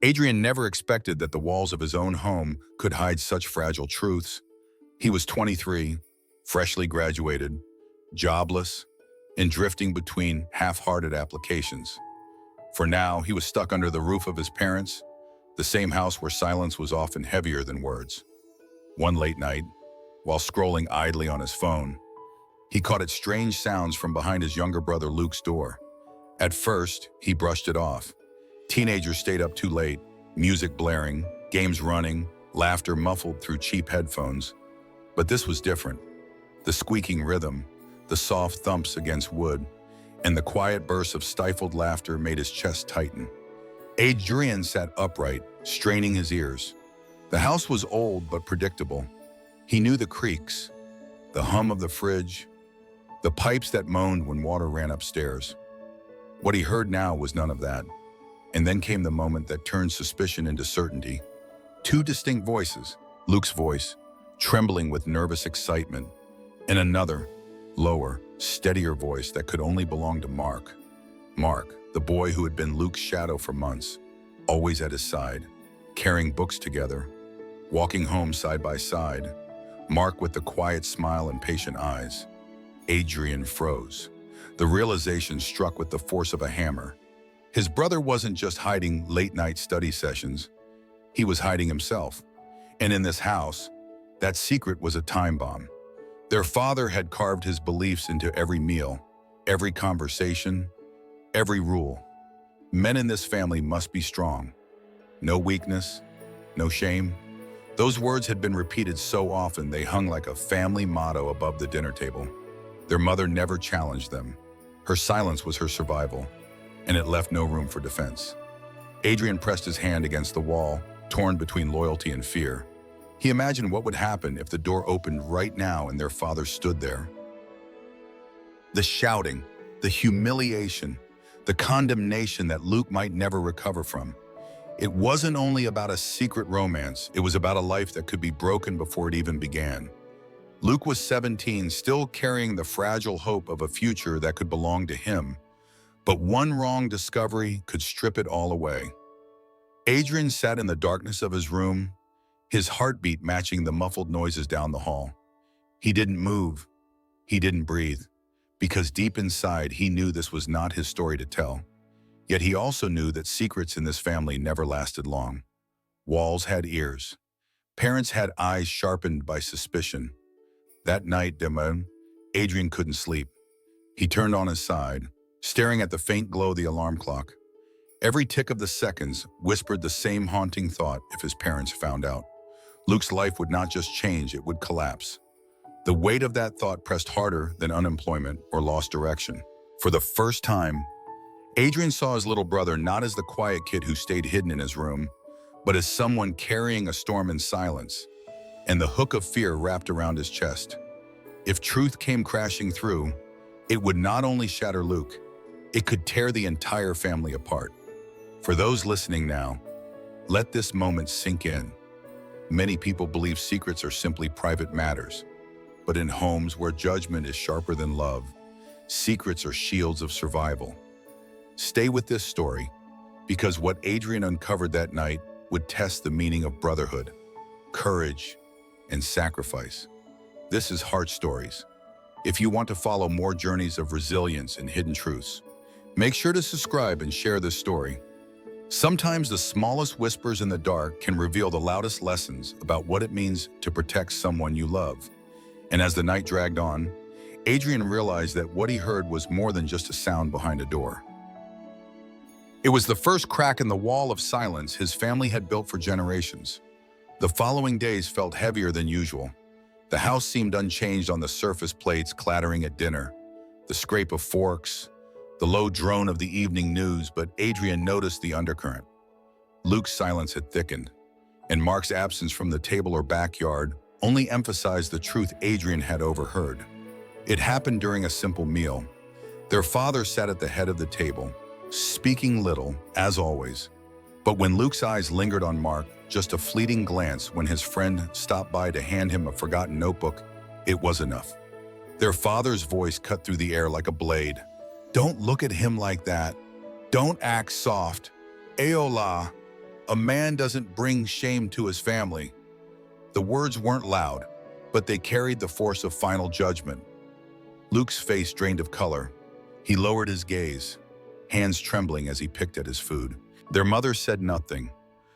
Adrian never expected that the walls of his own home could hide such fragile truths. He was 23, freshly graduated, jobless, and drifting between half-hearted applications. For now, he was stuck under the roof of his parents, the same house where silence was often heavier than words. One late night, while scrolling idly on his phone, he caught its strange sounds from behind his younger brother Luke's door. At first, he brushed it off. Teenagers stayed up too late, music blaring, games running, laughter muffled through cheap headphones. But this was different. The squeaking rhythm, the soft thumps against wood, and the quiet bursts of stifled laughter made his chest tighten. Adrian sat upright, straining his ears. The house was old but predictable. He knew the creaks, the hum of the fridge, the pipes that moaned when water ran upstairs. What he heard now was none of that. And then came the moment that turned suspicion into certainty. Two distinct voices, Luke's voice, trembling with nervous excitement, and another, lower, steadier voice that could only belong to Mark. Mark, the boy who had been Luke's shadow for months, always at his side, carrying books together, walking home side by side, Mark with the quiet smile and patient eyes. Adrian froze. The realization struck with the force of a hammer. His brother wasn't just hiding late-night study sessions. He was hiding himself. And in this house, that secret was a time bomb. Their father had carved his beliefs into every meal, every conversation, every rule. Men in this family must be strong. No weakness, no shame. Those words had been repeated so often they hung like a family motto above the dinner table. Their mother never challenged them. Her silence was her survival, and it left no room for defense. Adrian pressed his hand against the wall, torn between loyalty and fear. He imagined what would happen if the door opened right now and their father stood there. The shouting, the humiliation, the condemnation that Luke might never recover from. It wasn't only about a secret romance, it was about a life that could be broken before it even began. Luke was 17, still carrying the fragile hope of a future that could belong to him. But one wrong discovery could strip it all away. Adrian sat in the darkness of his room, his heartbeat matching the muffled noises down the hall. He didn't move. He didn't breathe. Because deep inside, he knew this was not his story to tell. Yet he also knew that secrets in this family never lasted long. Walls had ears. Parents had eyes sharpened by suspicion. That night, Adrian couldn't sleep. He turned on his side, staring at the faint glow of the alarm clock. Every tick of the seconds whispered the same haunting thought: if his parents found out, Luke's life would not just change, it would collapse. The weight of that thought pressed harder than unemployment or lost direction. For the first time, Adrian saw his little brother not as the quiet kid who stayed hidden in his room, but as someone carrying a storm in silence, and the hook of fear wrapped around his chest. If truth came crashing through, it would not only shatter Luke, it could tear the entire family apart. For those listening now, let this moment sink in. Many people believe secrets are simply private matters, but in homes where judgment is sharper than love, secrets are shields of survival. Stay with this story, because what Adrian uncovered that night would test the meaning of brotherhood, courage, and sacrifice. This is Heart Stories. If you want to follow more journeys of resilience and hidden truths, make sure to subscribe and share this story. Sometimes the smallest whispers in the dark can reveal the loudest lessons about what it means to protect someone you love. And as the night dragged on, Adrian realized that what he heard was more than just a sound behind a door. It was the first crack in the wall of silence his family had built for generations. The following days felt heavier than usual. The house seemed unchanged on the surface, plates clattering at dinner, the scrape of forks, the low drone of the evening news, but Adrian noticed the undercurrent. Luke's silence had thickened, and Mark's absence from the table or backyard only emphasized the truth Adrian had overheard. It happened during a simple meal. Their father sat at the head of the table, speaking little, as always. But when Luke's eyes lingered on Mark, just a fleeting glance when his friend stopped by to hand him a forgotten notebook, it was enough. Their father's voice cut through the air like a blade. "Don't look at him like that. Don't act soft. Ayola." A man doesn't bring shame to his family." The words weren't loud, but they carried the force of final judgment. Luke's face drained of color. He lowered his gaze, hands trembling as he picked at his food. Their mother said nothing,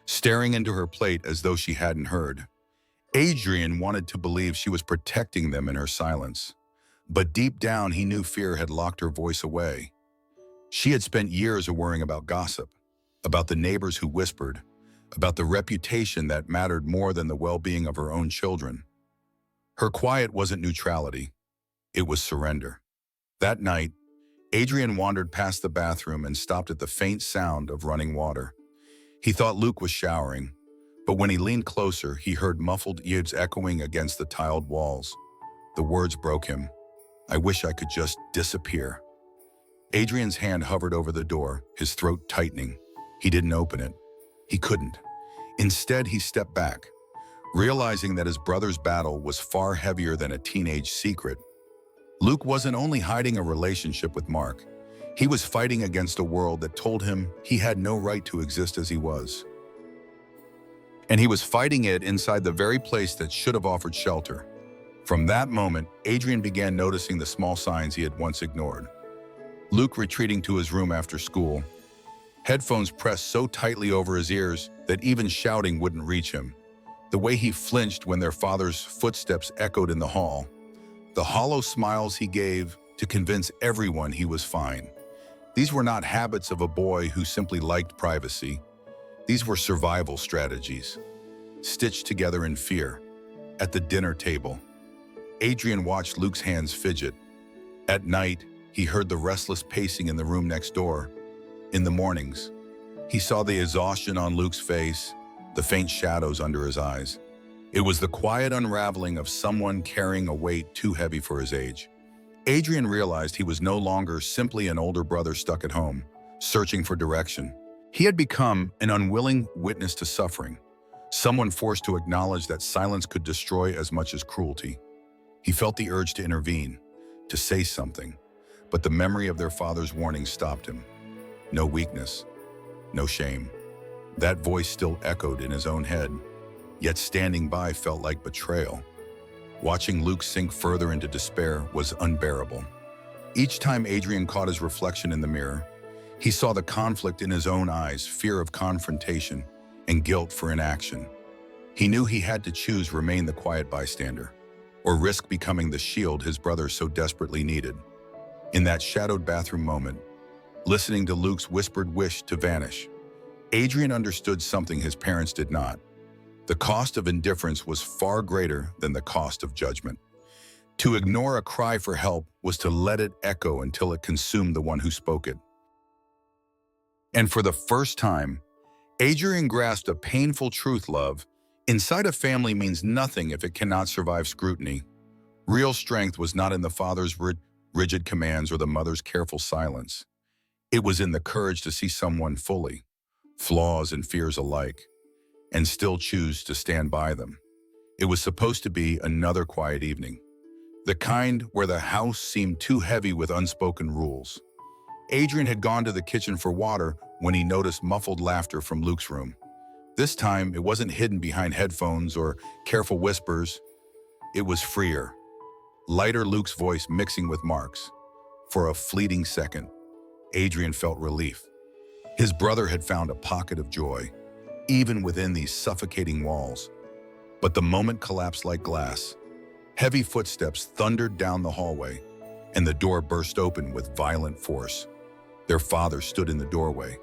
staring into her plate as though she hadn't heard. Adrian wanted to believe she was protecting them in her silence, but deep down he knew fear had locked her voice away. She had spent years worrying about gossip, about the neighbors who whispered, about the reputation that mattered more than the well-being of her own children. Her quiet wasn't neutrality, it was surrender. That night, Adrian wandered past the bathroom and stopped at the faint sound of running water. He thought Luke was showering, but when he leaned closer, he heard muffled yibs echoing against the tiled walls. The words broke him. "I wish I could just disappear." Adrian's hand hovered over the door, his throat tightening. He didn't open it. He couldn't. Instead, he stepped back, realizing that his brother's battle was far heavier than a teenage secret. Luke wasn't only hiding a relationship with Mark, he was fighting against a world that told him he had no right to exist as he was. And he was fighting it inside the very place that should have offered shelter. From that moment, Adrian began noticing the small signs he had once ignored. Luke retreating to his room after school, headphones pressed so tightly over his ears that even shouting wouldn't reach him. The way he flinched when their father's footsteps echoed in the hall. The hollow smiles he gave to convince everyone he was fine. These were not habits of a boy who simply liked privacy. These were survival strategies, stitched together in fear. At the dinner table, Adrian watched Luke's hands fidget. At night, he heard the restless pacing in the room next door. In the mornings, he saw the exhaustion on Luke's face, the faint shadows under his eyes. It was the quiet unraveling of someone carrying a weight too heavy for his age. Adrian realized he was no longer simply an older brother stuck at home, searching for direction. He had become an unwilling witness to suffering, someone forced to acknowledge that silence could destroy as much as cruelty. He felt the urge to intervene, to say something, but the memory of their father's warning stopped him. No weakness, no shame. That voice still echoed in his own head, yet standing by felt like betrayal. Watching Luke sink further into despair was unbearable. Each time Adrian caught his reflection in the mirror, he saw the conflict in his own eyes, fear of confrontation and guilt for inaction. He knew he had to choose remain the quiet bystander, or risk becoming the shield his brother so desperately needed. In that shadowed bathroom moment, listening to Luke's whispered wish to vanish, Adrian understood something his parents did not. The cost of indifference was far greater than the cost of judgment. To ignore a cry for help was to let it echo until it consumed the one who spoke it. And for the first time, Adrian grasped a painful truth, love. Inside a family means nothing if it cannot survive scrutiny. Real strength was not in the father's rigid commands or the mother's careful silence. It was in the courage to see someone fully, flaws and fears alike, and still choose to stand by them. It was supposed to be another quiet evening, the kind where the house seemed too heavy with unspoken rules. Adrian had gone to the kitchen for water when he noticed muffled laughter from Luke's room. This time, it wasn't hidden behind headphones or careful whispers. It was freer, lighter, Luke's voice mixing with Mark's. For a fleeting second, Adrian felt relief. His brother had found a pocket of joy, even within these suffocating walls. But the moment collapsed like glass. Heavy footsteps thundered down the hallway, and the door burst open with violent force. Their father stood in the doorway,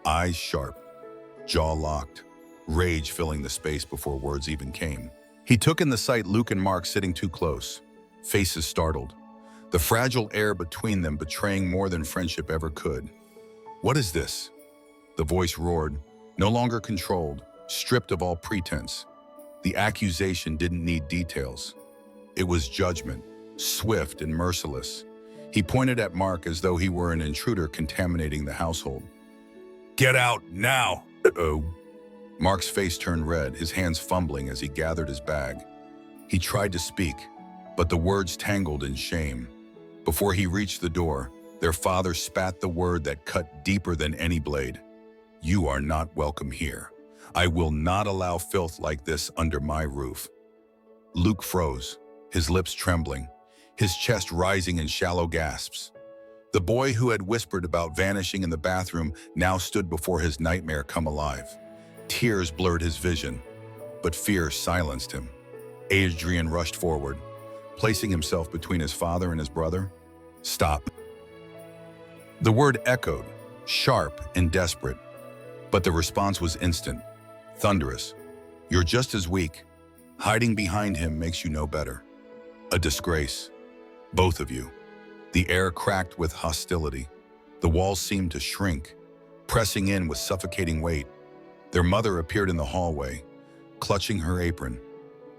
eyes sharp, jaw locked, rage filling the space before words even came. He took in the sight Luke and Mark sitting too close, faces startled, the fragile air between them betraying more than friendship ever could. "What is this?" The voice roared, no longer controlled, stripped of all pretense. The accusation didn't need details. It was judgment, swift and merciless. He pointed at Mark as though he were an intruder contaminating the household. "Get out now!" "Uh-oh." Mark's face turned red, his hands fumbling as he gathered his bag. He tried to speak, but the words tangled in shame. Before he reached the door, their father spat the word that cut deeper than any blade. "You are not welcome here." I will not allow filth like this under my roof. Luke froze, his lips trembling, his chest rising in shallow gasps. The boy who had whispered about vanishing in the bathroom now stood before his nightmare come alive. Tears blurred his vision, but fear silenced him. Adrian rushed forward, placing himself between his father and his brother. Stop. The word echoed, sharp and desperate, but the response was instant, thunderous. You're just as weak. Hiding behind him makes you no better. A disgrace. Both of you. The air cracked with hostility. The walls seemed to shrink, pressing in with suffocating weight. Their mother appeared in the hallway, clutching her apron,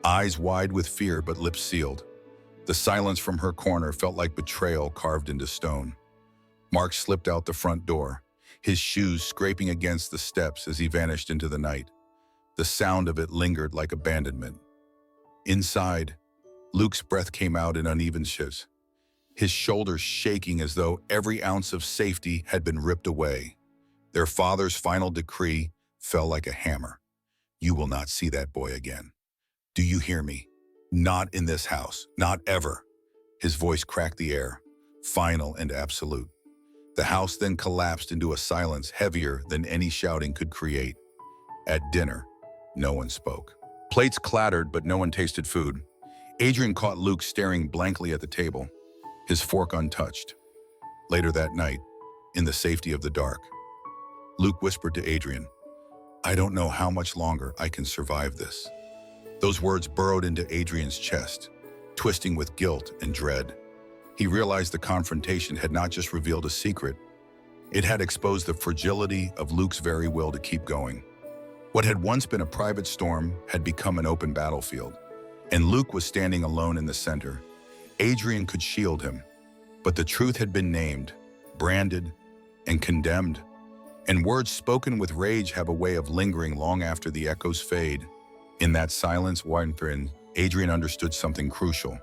eyes wide with fear but lips sealed. The silence from her corner felt like betrayal carved into stone. Mark slipped out the front door, his shoes scraping against the steps as he vanished into the night. The sound of it lingered like abandonment. Inside, Luke's breath came out in uneven shifts, his shoulders shaking as though every ounce of safety had been ripped away. Their father's final decree fell like a hammer. You will not see that boy again. Do you hear me? Not in this house, not ever. His voice cracked the air, final and absolute. The house then collapsed into a silence heavier than any shouting could create. At dinner, no one spoke. Plates clattered, but no one tasted food. Adrian caught Luke staring blankly at the table, his fork untouched. Later that night, in the safety of the dark, Luke whispered to Adrian, I don't know how much longer I can survive this. Those words burrowed into Adrian's chest, twisting with guilt and dread. He realized the confrontation had not just revealed a secret, it had exposed the fragility of Luke's very will to keep going. What had once been a private storm had become an open battlefield, and Luke was standing alone in the center. Adrian could shield him, but the truth had been named, branded, and condemned. And words spoken with rage have a way of lingering long after the echoes fade. In that silence, Adrian understood something crucial.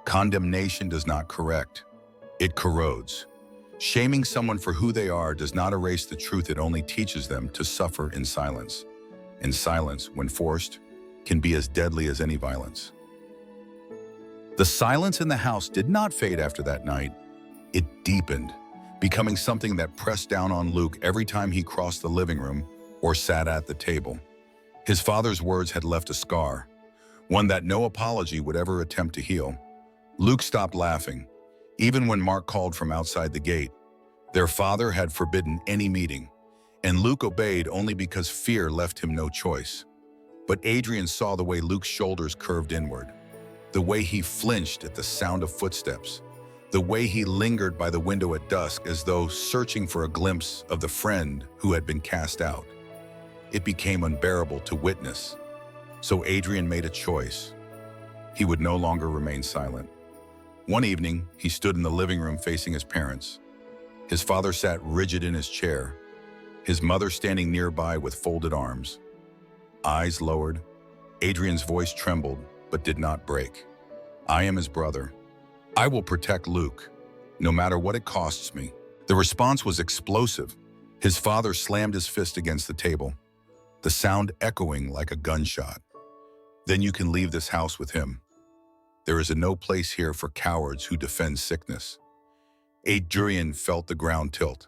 Condemnation does not correct, it corrodes. Shaming someone for who they are does not erase the truth, it only teaches them to suffer in silence. And silence, when forced, can be as deadly as any violence. The silence in the house did not fade after that night. It deepened, becoming something that pressed down on Luke every time he crossed the living room or sat at the table. His father's words had left a scar, one that no apology would ever attempt to heal. Luke stopped laughing, even when Mark called from outside the gate. Their father had forbidden any meeting, and Luke obeyed only because fear left him no choice. But Adrian saw the way Luke's shoulders curved inward, the way he flinched at the sound of footsteps, the way he lingered by the window at dusk as though searching for a glimpse of the friend who had been cast out. It became unbearable to witness, so Adrian made a choice. He would no longer remain silent. One evening, he stood in the living room facing his parents. His father sat rigid in his chair, his mother standing nearby with folded arms. Eyes lowered, Adrian's voice trembled but did not break. I am his brother. I will protect Luke, no matter what it costs me. The response was explosive. His father slammed his fist against the table, the sound echoing like a gunshot. Then you can leave this house with him. There is no place here for cowards who defend sickness. Adrian felt the ground tilt,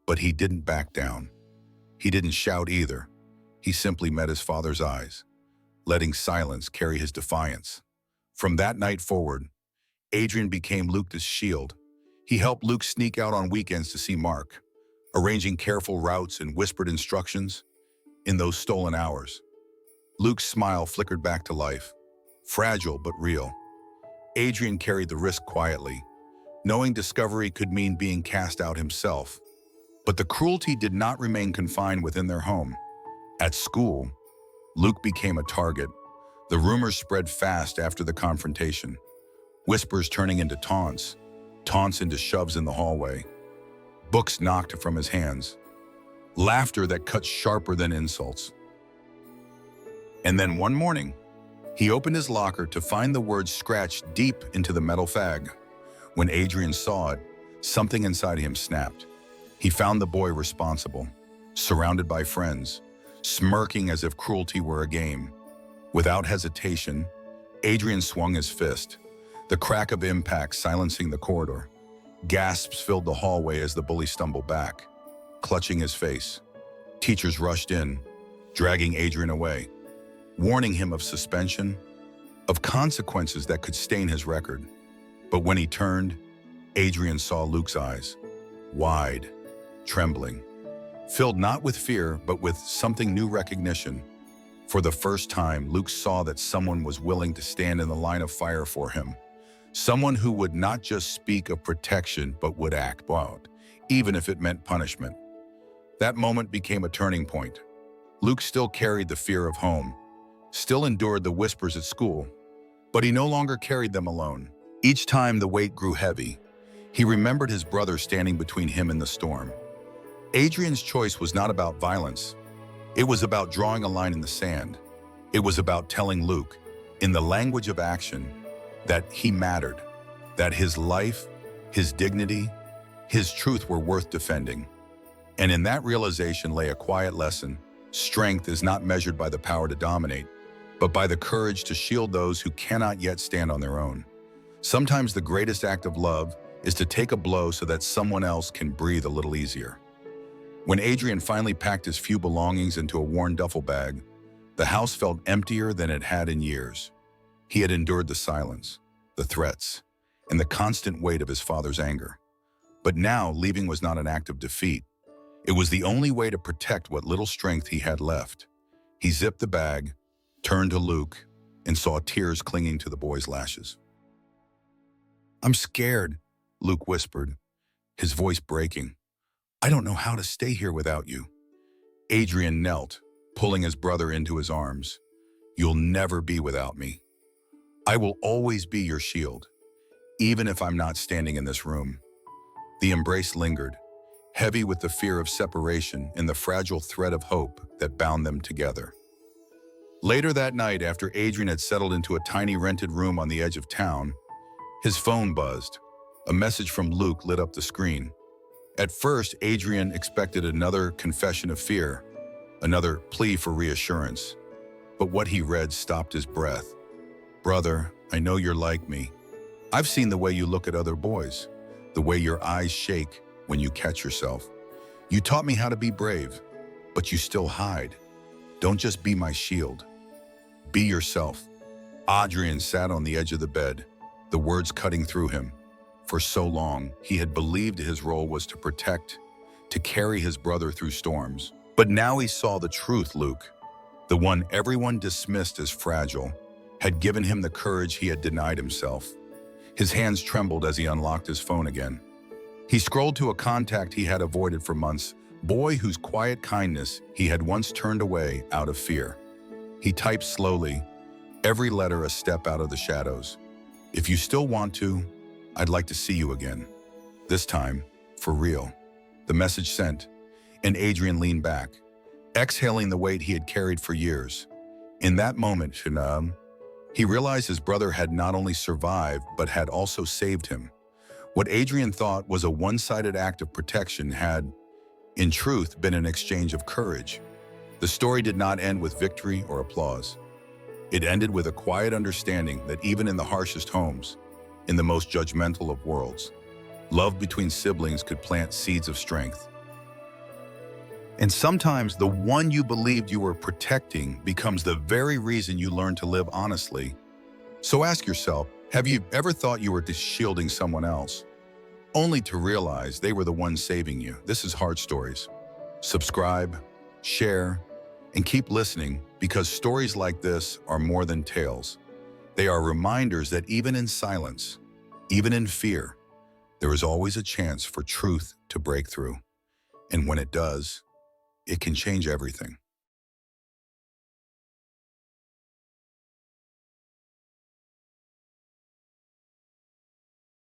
but he didn't back down. He didn't shout either. He simply met his father's eyes, letting silence carry his defiance. From that night forward, Adrian became Luke's shield. He helped Luke sneak out on weekends to see Mark, arranging careful routes and whispered instructions. In those stolen hours, Luke's smile flickered back to life, fragile but real. Adrian carried the risk quietly, knowing discovery could mean being cast out himself. But the cruelty did not remain confined within their home. At school, Luke became a target. The rumors spread fast after the confrontation, whispers turning into taunts, taunts into shoves in the hallway, books knocked from his hands, laughter that cut sharper than insults. And then one morning, he opened his locker to find the words scratched deep into the metal fag. When Adrian saw it, something inside him snapped. He found the boy responsible, surrounded by friends, smirking as if cruelty were a game. Without hesitation, Adrian swung his fist, the crack of impact silencing the corridor. Gasps filled the hallway as the bully stumbled back, clutching his face. Teachers rushed in, dragging Adrian away, warning him of suspension, of consequences that could stain his record. But when he turned, Adrian saw Luke's eyes, wide, trembling, filled not with fear, but with something new: recognition. For the first time, Luke saw that someone was willing to stand in the line of fire for him. Someone who would not just speak of protection, but would act out, even if it meant punishment. That moment became a turning point. Luke still carried the fear of home, still endured the whispers at school, but he no longer carried them alone. Each time the weight grew heavy, he remembered his brother standing between him and the storm. Adrian's choice was not about violence. It was about drawing a line in the sand. It was about telling Luke, in the language of action, that he mattered, that his life, his dignity, his truth were worth defending. And in that realization lay a quiet lesson. Strength is not measured by the power to dominate, but by the courage to shield those who cannot yet stand on their own. Sometimes the greatest act of love is to take a blow so that someone else can breathe a little easier. When Adrian finally packed his few belongings into a worn duffel bag, the house felt emptier than it had in years. He had endured the silence, the threats, and the constant weight of his father's anger. But now, leaving was not an act of defeat. It was the only way to protect what little strength he had left. He zipped the bag, turned to Luke, and saw tears clinging to the boy's lashes. "I'm scared," Luke whispered, his voice breaking. "I don't know how to stay here without you." Adrian knelt, pulling his brother into his arms. "You'll never be without me. I will always be your shield, even if I'm not standing in this room." The embrace lingered, heavy with the fear of separation and the fragile thread of hope that bound them together. Later that night, after Adrian had settled into a tiny rented room on the edge of town, his phone buzzed. A message from Luke lit up the screen. At first, Adrian expected another confession of fear, another plea for reassurance. But what he read stopped his breath. "Brother, I know you're like me. I've seen the way you look at other boys, the way your eyes shake when you catch yourself. You taught me how to be brave, but you still hide. Don't just be my shield. Be yourself." Adrian sat on the edge of the bed, the words cutting through him. For so long, he had believed his role was to protect, to carry his brother through storms. But now he saw the truth. Luke, the one everyone dismissed as fragile, had given him the courage he had denied himself. His hands trembled as he unlocked his phone again. He scrolled to a contact he had avoided for months, boy whose quiet kindness he had once turned away out of fear. He typed slowly, every letter a step out of the shadows. "If you still want to, I'd like to see you again. This time, for real." The message sent, and Adrian leaned back, exhaling the weight he had carried for years. In that moment, he realized his brother had not only survived, but had also saved him. What Adrian thought was a one-sided act of protection had, in truth, been an exchange of courage. The story did not end with victory or applause. It ended with a quiet understanding that even in the harshest homes, in the most judgmental of worlds, love between siblings could plant seeds of strength. And sometimes the one you believed you were protecting becomes the very reason you learn to live honestly. So ask yourself, have you ever thought you were shielding someone else, only to realize they were the ones saving you? This is Hard Stories. Subscribe, share, and keep listening, because stories like this are more than tales. They are reminders that even in silence, even in fear, there is always a chance for truth to break through. And when it does, it can change everything.